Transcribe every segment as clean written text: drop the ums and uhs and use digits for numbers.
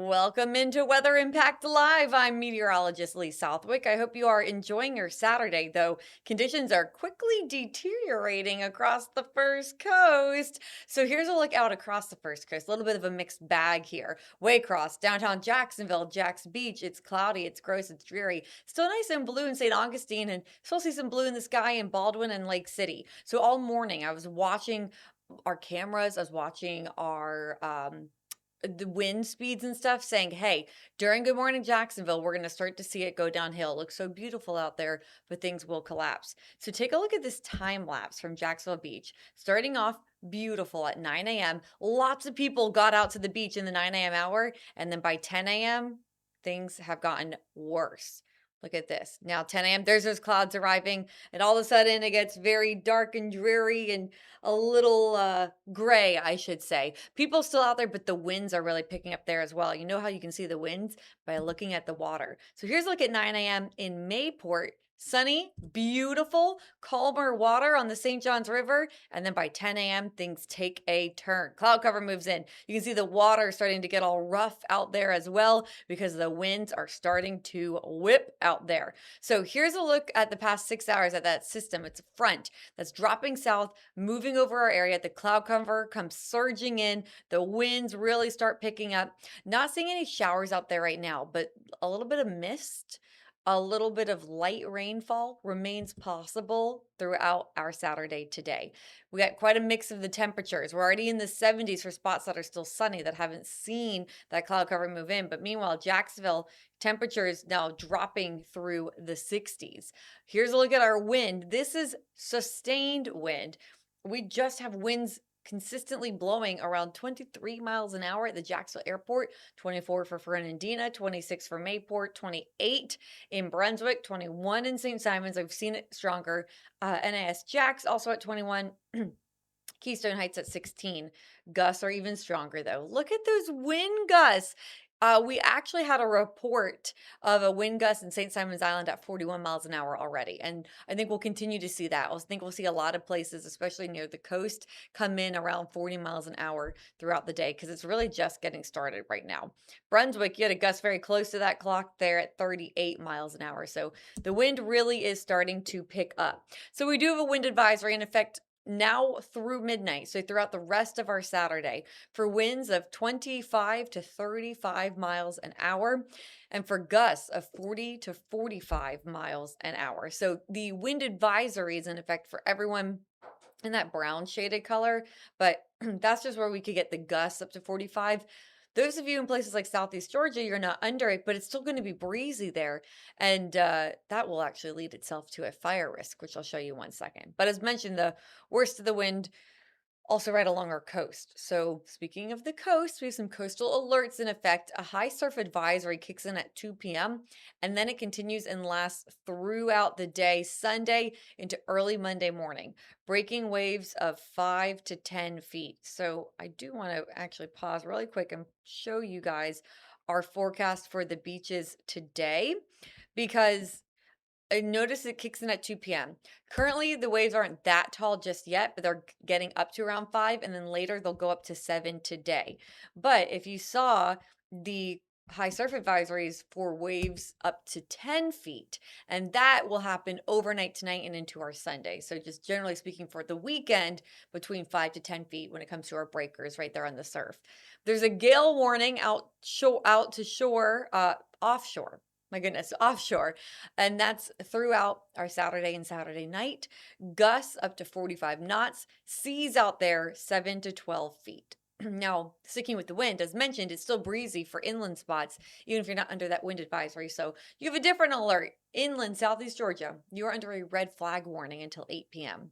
Welcome into Weather Impact Live. I'm meteorologist Lee Southwick. I hope you are enjoying your Saturday, though conditions are quickly deteriorating across the first coast. So here's a look out across the first coast. A little bit of a mixed bag here. Waycross, downtown Jacksonville, Jax Beach. It's cloudy, it's gross, it's dreary. Still nice and blue in St. Augustine, and still see some blue in the sky in Baldwin and Lake City. So all morning I was watching our cameras, I was watching our the wind speeds and stuff saying, hey, during Good Morning Jacksonville, we're going to start to see it go downhill. It looks so beautiful out there, but things will collapse. So take a look at this time lapse from Jacksonville Beach. Starting off beautiful at 9 a.m. Lots of people got out to the beach in the 9 a.m. hour. And then by 10 a.m., things have gotten worse. Look at this. Now 10 a.m., there's those clouds arriving, and all of a sudden it gets very dark and dreary and a little gray, I should say. People still out there, but the winds are really picking up there as well. You know how you can see the winds? By looking at the water. So here's a look at 9 a.m. in Mayport. Sunny, beautiful, calmer water on the St. Johns River. And then by 10 a.m., things take a turn. Cloud cover moves in. You can see the water starting to get all rough out there as well because the winds are starting to whip out there. So here's a look at the past 6 hours at that system. It's a front that's dropping south, moving over our area. The cloud cover comes surging in. The winds really start picking up. Not seeing any showers out there right now, but a little bit of mist, a little bit of light rainfall remains possible throughout our Saturday today. We got quite a mix of the temperatures. We're already in the 70s for spots that are still sunny that haven't seen that cloud cover move in. But meanwhile, Jacksonville temperatures now dropping through the 60s. Here's a look at our wind. This is sustained wind. We just have winds consistently blowing around 23 miles an hour at the Jacksonville Airport, 24 for Fernandina, 26 for Mayport, 28 in Brunswick, 21 in St. Simons. I've seen it stronger. NIS Jax also at 21. Keystone Heights at 16. Gusts are even stronger though. Look at those wind gusts. We actually had a report of a wind gust in St. Simons Island at 41 miles an hour already. And I think we'll continue to see that. I think we'll see a lot of places, especially near the coast, come in around 40 miles an hour throughout the day because it's really just getting started right now. Brunswick, you had a gust very close to that clock there at 38 miles an hour. So the wind really is starting to pick up. So we do have a wind advisory in effect now through midnight, so throughout the rest of our Saturday, for winds of 25 to 35 miles an hour and for gusts of 40 to 45 miles an hour. So the wind advisory is in effect for everyone in that brown shaded color, but that's just where we could get the gusts up to 45. Those of you in places like Southeast Georgia, you're not under it, but it's still going to be breezy there. And that will actually lead itself to a fire risk, which I'll show you in 1 second. But as mentioned, the worst of the wind also right along our coast. So speaking of the coast, we have some coastal alerts in effect. A high surf advisory kicks in at 2 p.m. and then it continues and lasts throughout the day, Sunday into early Monday morning. Breaking waves of 5 to 10 feet. So I do want to actually pause really quick and show you guys our forecast for the beaches today because I noticed it kicks in at 2 p.m. Currently, the waves aren't that tall just yet, but they're getting up to around 5, and then later they'll go up to 7 today. But if you saw the high surf advisories for waves up to 10 feet, and that will happen overnight tonight and into our Sunday. So just generally speaking for the weekend, between 5 to 10 feet when it comes to our breakers right there on the surf. There's a gale warning out to shore, offshore. My goodness, offshore. And that's throughout our Saturday and Saturday night. Gusts up to 45 knots. Seas out there 7 to 12 feet. Now, sticking with the wind, as mentioned, it's still breezy for inland spots, even if you're not under that wind advisory. So you have a different alert. Inland, Southeast Georgia, you are under a red flag warning until 8 p.m.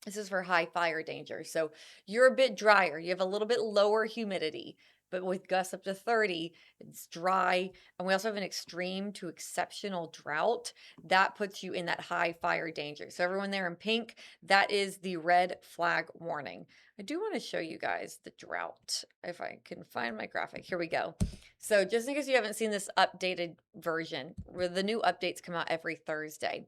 This is for high fire danger. So you're a bit drier. You have a little bit lower humidity. But with gusts up to 30, it's dry. And we also have an extreme to exceptional drought. That puts you in that high fire danger. So everyone there in pink, that is the red flag warning. I do want to show you guys the drought, if I can find my graphic. Here we go. So just in case you haven't seen this updated version, where the new updates come out every Thursday.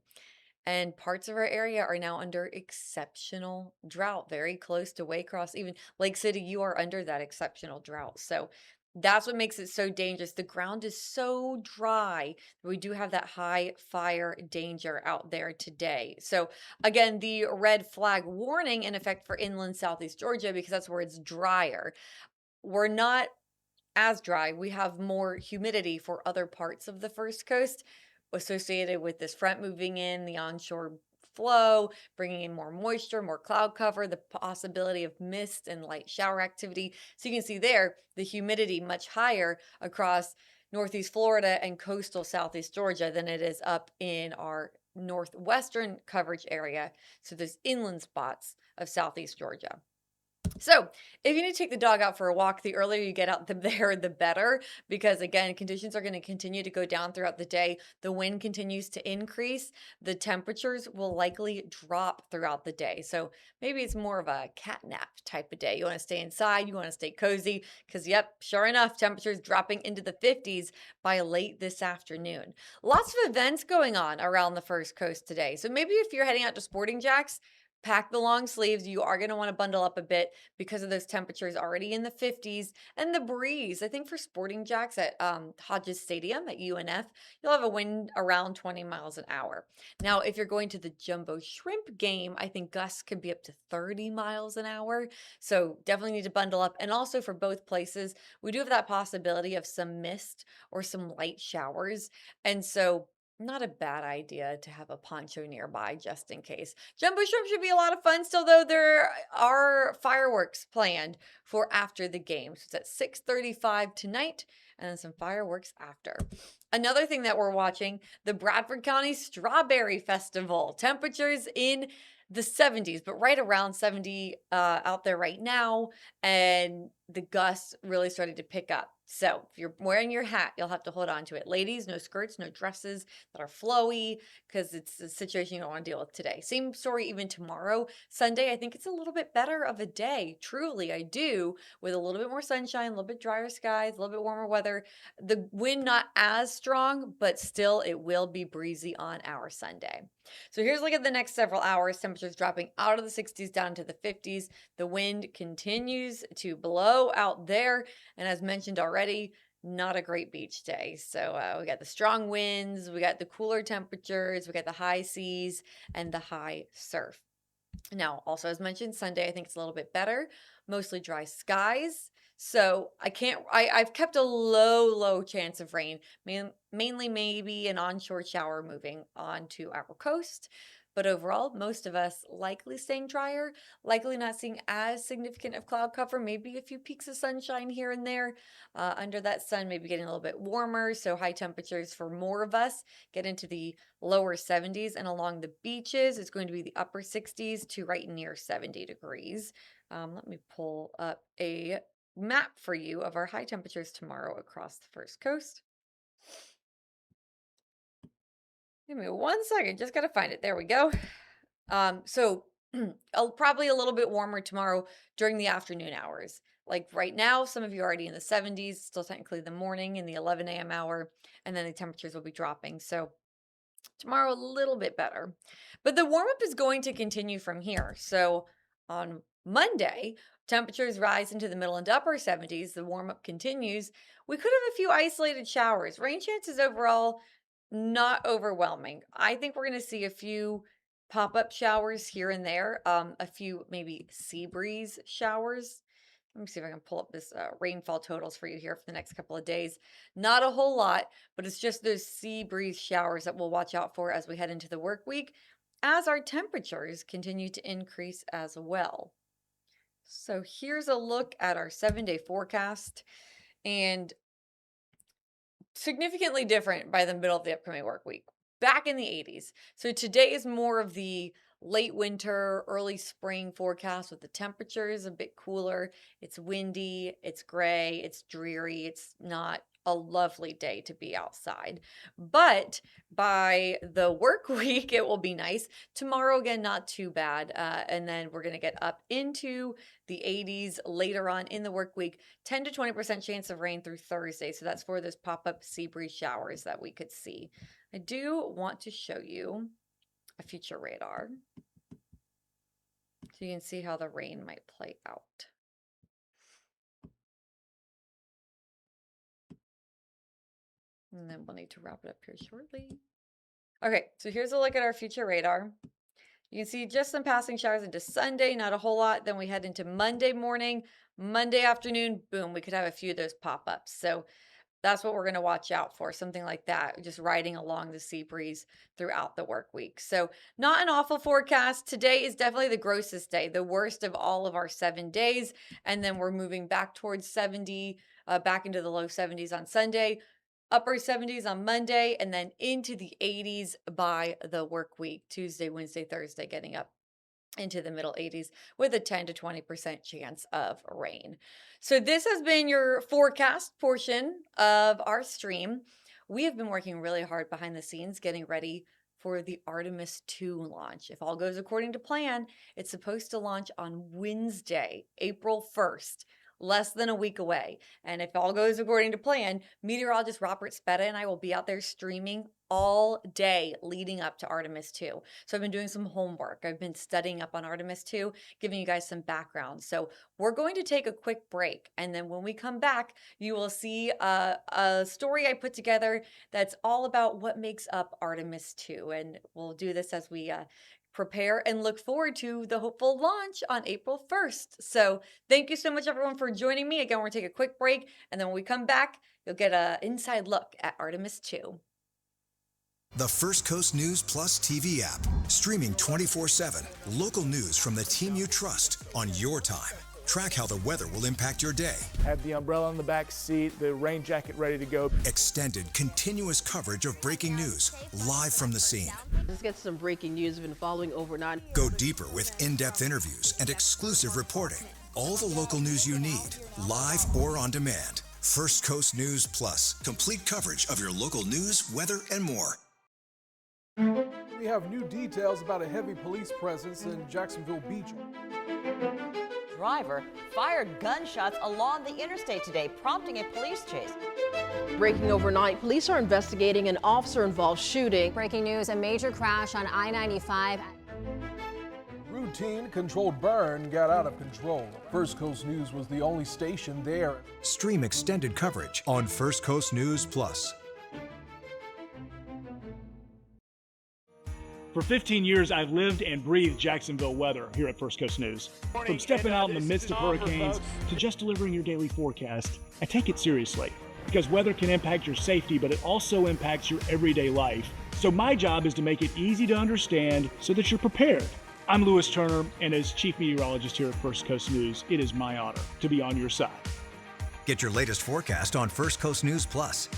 And parts of our area are now under exceptional drought, very close to Waycross. Even Lake City, you are under that exceptional drought. So That's what makes it so dangerous. The ground is so dry that we do have that high fire danger out there today. So, again, the red flag warning in effect for inland southeast Georgia because that's where it's drier. We're not as dry. We have more humidity for other parts of the first coast associated with this front moving in, the onshore flow, bringing in more moisture, more cloud cover, the possibility of mist and light shower activity. So you can see there the humidity much higher across northeast Florida and coastal southeast Georgia than it is up in our northwestern coverage area. So there's inland spots of southeast Georgia. So, if you need to take the dog out for a walk, the earlier you get out there, the better, because again, conditions are going to continue to go down throughout the day. The wind continues to increase. The temperatures will likely drop throughout the day. So, maybe it's more of a cat nap type of day. You want to stay inside, you want to stay cozy, because, yep, sure enough, temperatures dropping into the 50s by late this afternoon. Lots of events going on around the first coast today. So, maybe if you're heading out to Sporting Jacks, pack the long sleeves. You are going to want to bundle up a bit because of those temperatures already in the 50s and the breeze. I think for Sporting Jacks at Hodges Stadium at UNF, you'll have a wind around 20 miles an hour. Now, if you're going to the Jumbo Shrimp game, I think gusts could be up to 30 miles an hour. So definitely need to bundle up. And also for both places, we do have that possibility of some mist or some light showers. And so not a bad idea to have a poncho nearby just in case. Jumbo Shrimp should be a lot of fun still, though. There are fireworks planned for after the game. So it's at 6:35 tonight, and then some fireworks after. Another thing that we're watching, the Bradford County Strawberry Festival. Temperatures in the 70s, but right around 70 out there right now, and the gusts really started to pick up. So if you're wearing your hat, you'll have to hold on to it. Ladies, no skirts, no dresses that are flowy, because it's a situation you don't want to deal with today. Same story even tomorrow. Sunday, I think it's a little bit better of a day. Truly, I do, with a little bit more sunshine, a little bit drier skies, a little bit warmer weather. The wind not as strong, but still it will be breezy on our Sunday. So here's a look at the next several hours. Temperatures dropping out of the 60s down to the 50s. The wind continues to blow out there. And as mentioned already, not a great beach day. So we got the strong winds, we got the cooler temperatures, we got the high seas, and the high surf. Now, also as mentioned, Sunday I think it's a little bit better, mostly dry skies. So I've kept a low chance of rain, mainly maybe an onshore shower moving onto our coast. But overall, most of us likely staying drier, likely not seeing as significant of cloud cover, maybe a few peaks of sunshine here and there. Under that sun, maybe getting a little bit warmer. So high temperatures for more of us get into the lower 70s, and along the beaches, it's going to be the upper 60s to right near 70 degrees. Let me pull up a map for you of our high temperatures tomorrow across the first coast. Give me 1 second, just gotta find it. There we go. So probably a little bit warmer tomorrow during the afternoon hours. Like right now, some of you are already in the 70s, still technically the morning in the 11 a.m. hour, and then the temperatures will be dropping. So tomorrow a little bit better. But the warm up is going to continue from here. So on Monday, temperatures rise into the middle and upper 70s. The warm up continues. We could have a few isolated showers. Rain chances overall not overwhelming. I think we're going to see a few pop-up showers here and there, a few maybe sea breeze showers. Let me see if I can pull up this rainfall totals for you here for the next couple of days. Not a whole lot, but it's just those sea breeze showers that we'll watch out for as we head into the work week, as our temperatures continue to increase as well. So here's a look at our 7-day forecast, and significantly different by the middle of the upcoming work week. Back in the 80s. So today is more of the late winter, early spring forecast with the temperatures a bit cooler. It's windy, it's gray, it's dreary, it's not a lovely day to be outside. But by the work week, it will be nice. Tomorrow, again, not too bad. And then we're going to get up into the 80s later on in the work week. 10 to 20% chance of rain through Thursday. So that's for those pop-up sea breeze showers that we could see. I do want to show you a future radar so you can see how the rain might play out. And then we'll need to wrap it up here shortly. Okay, so here's a look at our future radar. You can see just some passing showers into Sunday, not a whole lot. Then we head into Monday morning, Monday afternoon, boom, we could have a few of those pop ups. So that's what we're going to watch out for, something like that, just riding along the sea breeze throughout the work week. So not an awful forecast. Today is definitely the grossest day, the worst of all of our 7 days. And then we're moving back towards 70, back into the low 70s on Sunday, upper 70s on Monday, and then into the 80s by the work week, Tuesday, Wednesday, Thursday, getting up into the middle 80s with a 10 to 20% chance of rain. So this has been your forecast portion of our stream. We have been working really hard behind the scenes getting ready for the Artemis 2 launch. If all goes according to plan, it's supposed to launch on Wednesday, April 1st. Less than a week away. And if all goes according to plan, meteorologist Robert Speta and I will be out there streaming all day leading up to Artemis 2. So I've been doing some homework. I've been studying up on Artemis 2, giving you guys some background. So we're going to take a quick break. And then when we come back, you will see a story I put together that's all about what makes up Artemis 2. And we'll do this as we prepare and look forward to the hopeful launch on April 1st. So thank you so much, everyone, for joining me. Again, we're going to take a quick break, and then when we come back, you'll get an inside look at Artemis 2. The First Coast News Plus TV app, streaming 24/7. Local news from the team you trust on your time. Track how the weather will impact your day. Had the umbrella in the back seat, the rain jacket ready to go. Extended, continuous coverage of breaking news, live from the scene. Let's get some breaking news we've been following overnight. Go deeper with in-depth interviews and exclusive reporting. All the local news you need, live or on demand. First Coast News Plus, complete coverage of your local news, weather, and more. We have new details about a heavy police presence in Jacksonville Beach. Driver fired gunshots along the interstate today, prompting a police chase. Breaking overnight, police are investigating an officer-involved shooting. Breaking news, a major crash on I-95. Routine controlled burn got out of control. First Coast News was the only station there. Stream extended coverage on First Coast News Plus. For 15 years, I've lived and breathed Jacksonville weather here at First Coast News. From stepping out in the midst of hurricanes to just delivering your daily forecast, I take it seriously because weather can impact your safety, but it also impacts your everyday life. So my job is to make it easy to understand so that you're prepared. I'm Lewis Turner, and as Chief Meteorologist here at First Coast News, it is my honor to be on your side. Get your latest forecast on First Coast News Plus.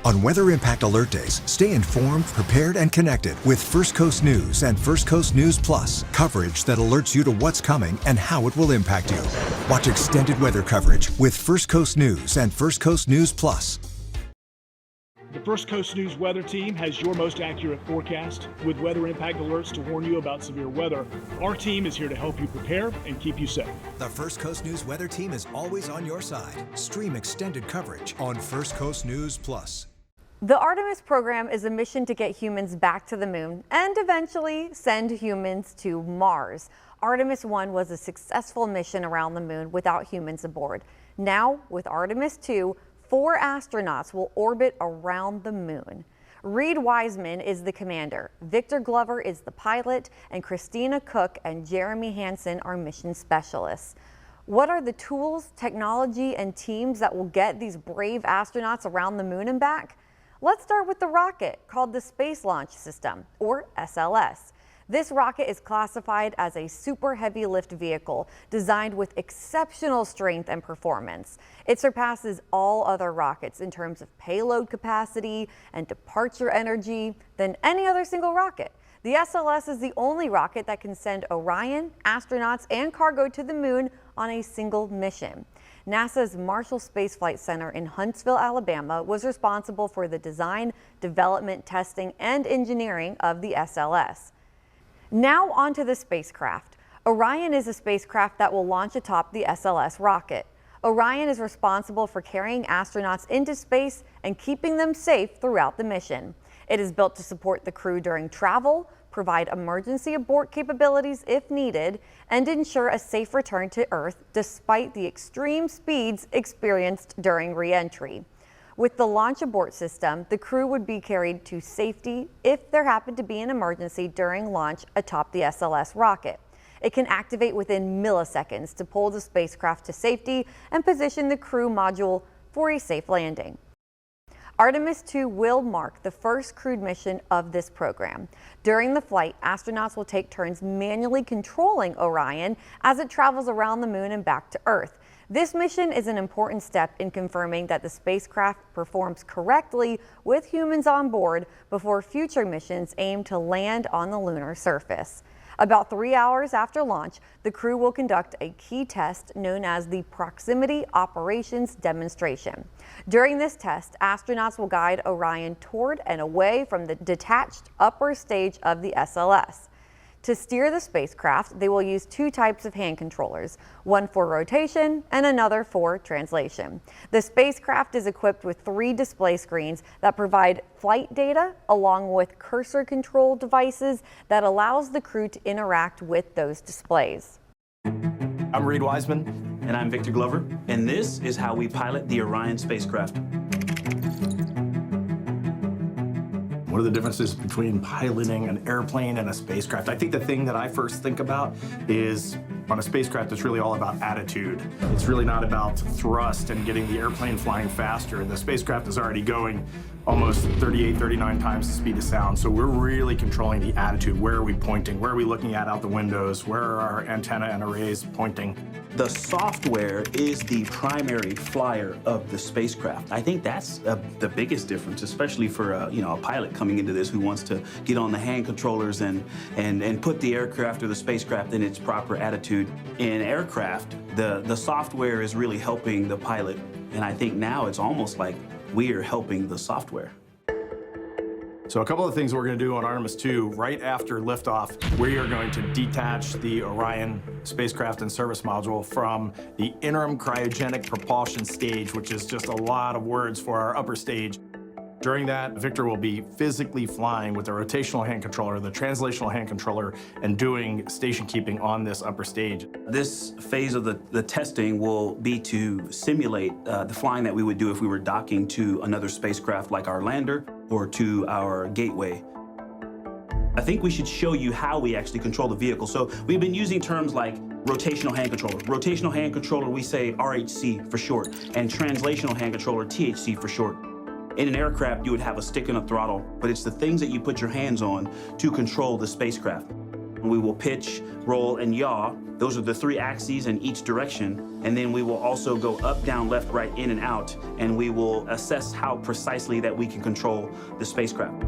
On Weather Impact Alert Days, stay informed, prepared, and connected with First Coast News and First Coast News Plus. Coverage that alerts you to what's coming and how it will impact you. Watch extended weather coverage with First Coast News and First Coast News Plus. The First Coast News weather team has your most accurate forecast with weather impact alerts to warn you about severe weather. Our team is here to help you prepare and keep you safe. The First Coast News weather team is always on your side. Stream extended coverage on First Coast News Plus. The Artemis program is a mission to get humans back to the moon and eventually send humans to Mars. Artemis 1 was a successful mission around the moon without humans aboard. Now, with Artemis 2, 4 astronauts will orbit around the moon. Reed Wiseman is the commander, Victor Glover is the pilot, and Christina Cook and Jeremy Hansen are mission specialists. What are the tools, technology, and teams that will get these brave astronauts around the moon and back? Let's start with the rocket, called the Space Launch System, or SLS. This rocket is classified as a super heavy lift vehicle designed with exceptional strength and performance. It surpasses all other rockets in terms of payload capacity and departure energy than any other single rocket. The SLS is the only rocket that can send Orion, astronauts, and cargo to the moon on a single mission. NASA's Marshall Space Flight Center in Huntsville, Alabama was responsible for the design, development, testing, and engineering of the SLS. Now onto the spacecraft. Orion is a spacecraft that will launch atop the SLS rocket. Orion is responsible for carrying astronauts into space and keeping them safe throughout the mission. It is built to support the crew during travel, provide emergency abort capabilities if needed, and ensure a safe return to Earth despite the extreme speeds experienced during re-entry. With the launch abort system, the crew would be carried to safety if there happened to be an emergency during launch atop the SLS rocket. It can activate within milliseconds to pull the spacecraft to safety and position the crew module for a safe landing. Artemis 2 will mark the first crewed mission of this program. During the flight, astronauts will take turns manually controlling Orion as it travels around the moon and back to Earth. This mission is an important step in confirming that the spacecraft performs correctly with humans on board before future missions aim to land on the lunar surface. About 3 hours after launch, the crew will conduct a key test known as the Proximity Operations Demonstration. During this test, astronauts will guide Orion toward and away from the detached upper stage of the SLS. To steer the spacecraft, they will use two types of hand controllers, one for rotation and another for translation. The spacecraft is equipped with 3 display screens that provide flight data along with cursor control devices that allows the crew to interact with those displays. I'm Reed Wiseman. And I'm Victor Glover. And this is how we pilot the Orion spacecraft. What are the differences between piloting an airplane and a spacecraft? I think the thing that I first think about is on a spacecraft, it's really all about attitude. It's really not about thrust and getting the airplane flying faster. The spacecraft is already going almost 38, 39 times the speed of sound. So we're really controlling the attitude. Where are we pointing? Where are we looking at out the windows? Where are our antenna and arrays pointing? The software is the primary flyer of the spacecraft. I think that's the biggest difference, especially for a pilot coming into this who wants to get on the hand controllers and put the aircraft or the spacecraft in its proper attitude. In aircraft, the software is really helping the pilot, and I think now it's almost like we are helping the software. So a couple of things we're going to do on Artemis 2, right after liftoff, we are going to detach the Orion spacecraft and service module from the interim cryogenic propulsion stage, which is just a lot of words for our upper stage. During that, Victor will be physically flying with the rotational hand controller, the translational hand controller, and doing station keeping on this upper stage. This phase of the testing will be to simulate the flying that we would do if we were docking to another spacecraft like our lander or to our gateway. I think we should show you how we actually control the vehicle. So we've been using terms like rotational hand controller. Rotational hand controller, we say RHC for short, and translational hand controller, THC for short. In an aircraft, you would have a stick and a throttle, but it's the things that you put your hands on to control the spacecraft. We will pitch, roll, and yaw. Those are the 3 axes in each direction. And then we will also go up, down, left, right, in, and out, and we will assess how precisely that we can control the spacecraft.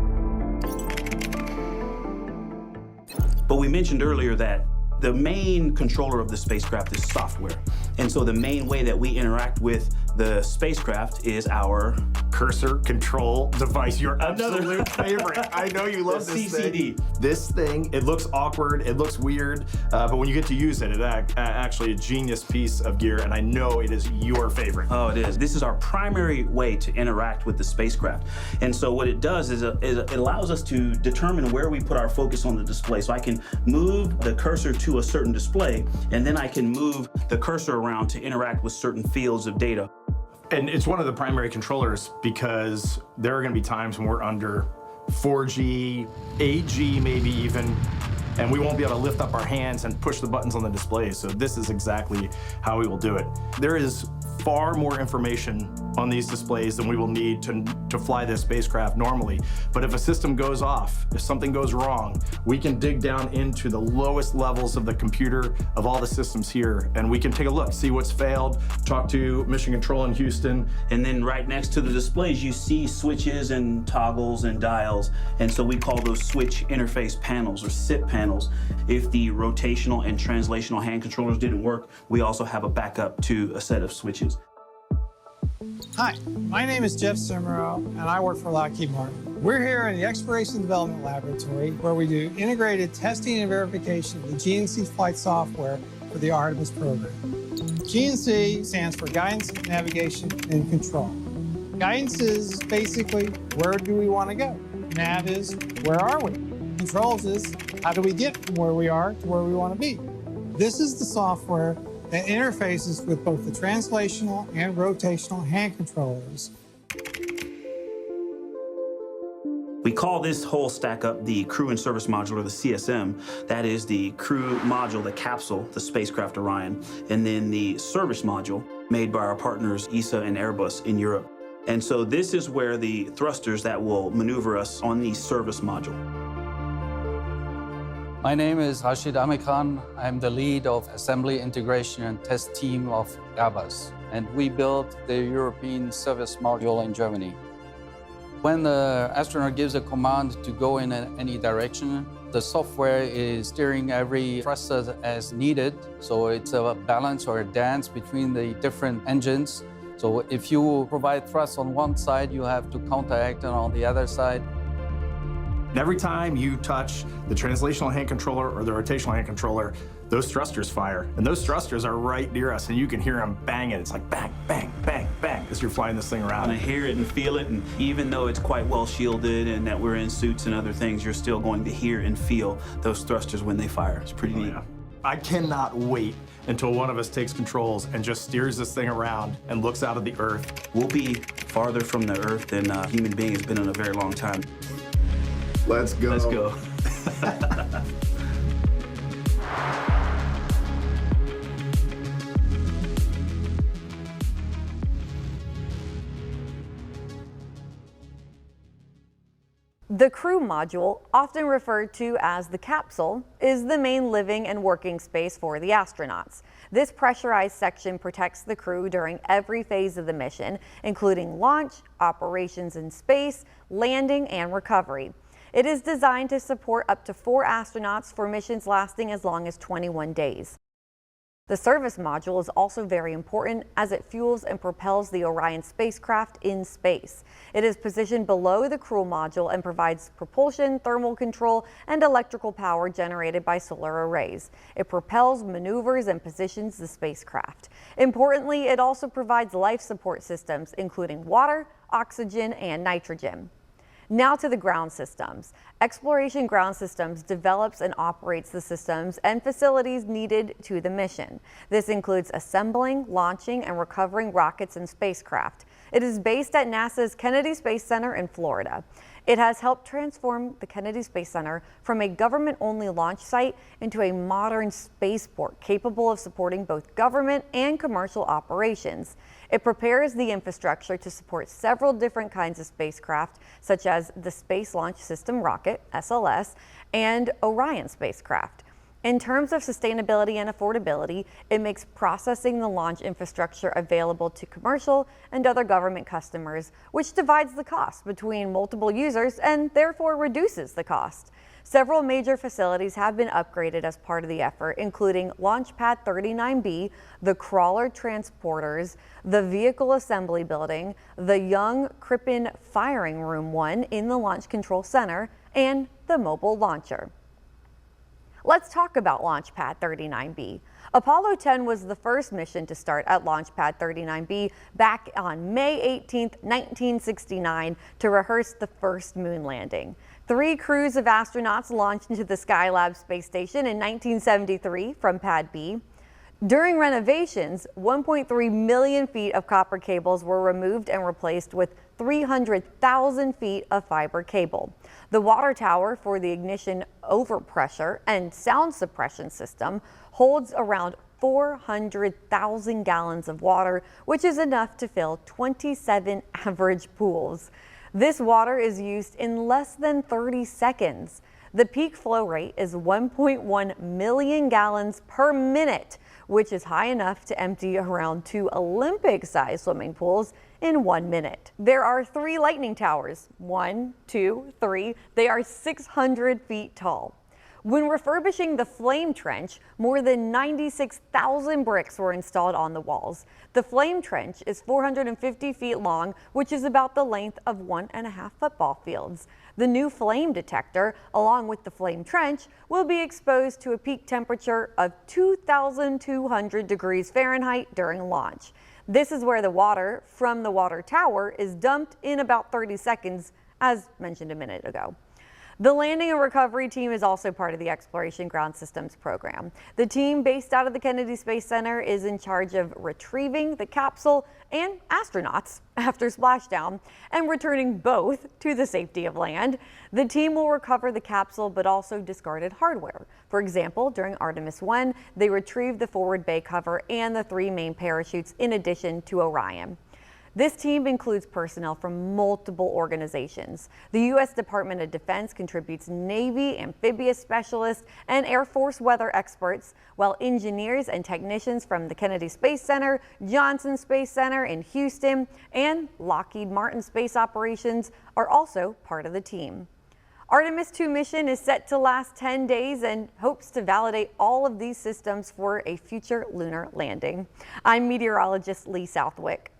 But we mentioned earlier that the main controller of the spacecraft is software. And so the main way that we interact with the spacecraft is our cursor control device, your absolute favorite. I know you love this CCD. thing. This thing, it looks awkward, it looks weird, but when you get to use it, it's actually a genius piece of gear, and I know it is your favorite. Oh, it is. This is our primary way to interact with the spacecraft. And so what it does is it allows us to determine where we put our focus on the display. So I can move the cursor to a certain display, and then I can move the cursor around to interact with certain fields of data. And it's one of the primary controllers because there are going to be times when we're under 4G, 8G maybe even, and we won't be able to lift up our hands and push the buttons on the display. So this is exactly how we will do it. There is far more information on these displays than we will need to fly this spacecraft normally. But if a system goes off, if something goes wrong, we can dig down into the lowest levels of the computer of all the systems here, and we can take a look, see what's failed, talk to Mission Control in Houston. And then right next to the displays, you see switches and toggles and dials. And so we call those switch interface panels or SIP panels. If the rotational and translational hand controllers didn't work, we also have a backup to a set of switches. Hi, my name is Jeff Simmerow, and I work for Lockheed Martin. We're here in the Exploration Development Laboratory, where we do integrated testing and verification of the GNC flight software for the Artemis program. GNC stands for Guidance, Navigation, and Control. Guidance is basically, where do we want to go? Nav is, where are we? controls is how do we get from where we are to where we want to be? This is the software that interfaces with both the translational and rotational hand controllers. We call this whole stack up the Crew and Service Module, or the CSM. That is the crew module, the capsule, the spacecraft Orion, and then the service module made by our partners ESA and Airbus in Europe. And so this is where the thrusters that will maneuver us on the service module. My name is Rashid Amikhan. I'm the lead of Assembly, Integration and Test team of Airbus, and we built the European service module in Germany. When the astronaut gives a command to go in any direction, the software is steering every thruster as needed. So it's a balance or a dance between the different engines. So if you provide thrust on one side, you have to counteract it on the other side. And every time you touch the translational hand controller or the rotational hand controller, those thrusters fire. And those thrusters are right near us, and you can hear them banging. It's like bang, bang, bang, bang as you're flying this thing around. I hear it and feel it, and even though it's quite well shielded and that we're in suits and other things, you're still going to hear and feel those thrusters when they fire. It's pretty neat. Yeah. I cannot wait until one of us takes controls and just steers this thing around and looks out of the Earth. We'll be farther from the Earth than a human being has been in a very long time. Let's go. Let's go. The crew module, often referred to as the capsule, is the main living and working space for the astronauts. This pressurized section protects the crew during every phase of the mission, including launch, operations in space, landing, and recovery. It is designed to support up to 4 astronauts for missions lasting as long as 21 days. The service module is also very important as it fuels and propels the Orion spacecraft in space. It is positioned below the crew module and provides propulsion, thermal control, and electrical power generated by solar arrays. It propels, maneuvers, and positions the spacecraft. Importantly, it also provides life support systems, including water, oxygen, and nitrogen. Now to the ground systems. Exploration Ground Systems develops and operates the systems and facilities needed to the mission. This includes assembling, launching, and recovering rockets and spacecraft. It is based at NASA's Kennedy Space Center in Florida. It has helped transform the Kennedy Space Center from a government-only launch site into a modern spaceport capable of supporting both government and commercial operations. It prepares the infrastructure to support several different kinds of spacecraft, such as the Space Launch System rocket, SLS, and Orion spacecraft. In terms of sustainability and affordability, it makes processing the launch infrastructure available to commercial and other government customers, which divides the cost between multiple users and therefore reduces the cost. Several major facilities have been upgraded as part of the effort, including Launchpad 39B, the crawler transporters, the vehicle assembly building, the Young Crippen Firing Room 1 in the Launch Control Center, and the mobile launcher. Let's talk about Launchpad 39B. Apollo 10 was the first mission to start at Launchpad 39B back on May 18, 1969, to rehearse the first moon landing. 3 crews of astronauts launched into the Skylab space station in 1973 from Pad B. During renovations, 1.3 million feet of copper cables were removed and replaced with 300,000 feet of fiber cable. The water tower for the ignition overpressure and sound suppression system holds around 400,000 gallons of water, which is enough to fill 27 average pools. This water is used in less than 30 seconds. The peak flow rate is 1.1 million gallons per minute, which is high enough to empty around 2 Olympic-sized swimming pools in 1 minute. There are 3 lightning towers, 1, 2, 3. They are 600 feet tall. When refurbishing the flame trench, more than 96,000 bricks were installed on the walls. The flame trench is 450 feet long, which is about the length of 1.5 football fields. The new flame detector, along with the flame trench, will be exposed to a peak temperature of 2,200 degrees Fahrenheit during launch. This is where the water from the water tower is dumped in about 30 seconds, as mentioned a minute ago. The landing and recovery team is also part of the Exploration Ground Systems program. The team based out of the Kennedy Space Center is in charge of retrieving the capsule and astronauts after splashdown and returning both to the safety of land. The team will recover the capsule but also discarded hardware. For example, during Artemis 1, they retrieved the forward bay cover and the 3 main parachutes in addition to Orion. This team includes personnel from multiple organizations. The U.S. Department of Defense contributes Navy, amphibious specialists, and Air Force weather experts, while engineers and technicians from the Kennedy Space Center, Johnson Space Center in Houston, and Lockheed Martin Space Operations are also part of the team. Artemis 2 mission is set to last 10 days and hopes to validate all of these systems for a future lunar landing. I'm meteorologist Lee Southwick.